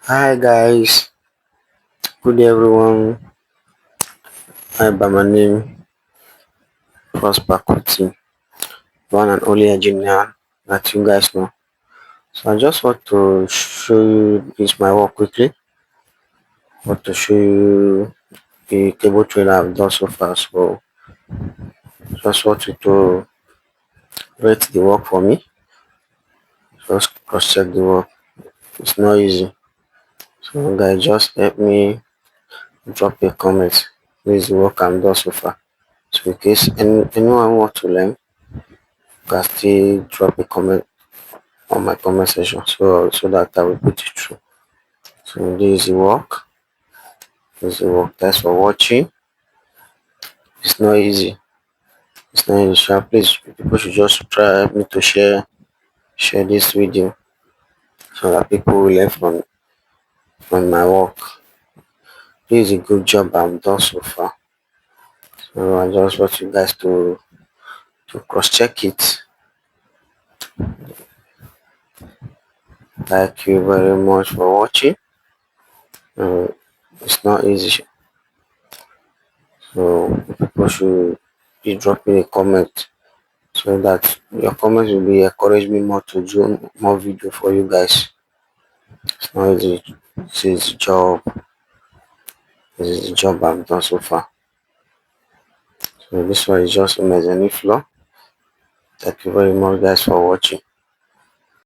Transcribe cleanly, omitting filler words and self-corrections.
Hi guys, good day everyone. Hi, by my name Prosper Kuti, one and only engineer that you guys know. So I just want to show you this my work quickly. Want to show you the cable trailer I've done so far. So just want you to rate the work for me. Just cross check the work. It's not easy. So guys, just help me drop a comment. This is the work I'm done so far. So in case anyone want to learn, you can still drop a comment on my comment section so that I will put it through. So this is the work. This is the work. Thanks for watching. It's not easy. It's not easy. So please people should just try help me to share this video so that people will learn from my work. This is a good job I've done so far. So I just want you guys to cross check it. Thank you very much for watching. Uh, it's not easy. So people should be dropping a comment so that your comments will be encourage me more to do more video for you guys. It's not easy. This is the job. This is the job I've done so far. So this one is just a mezzanine floor. Thank you very much guys for watching.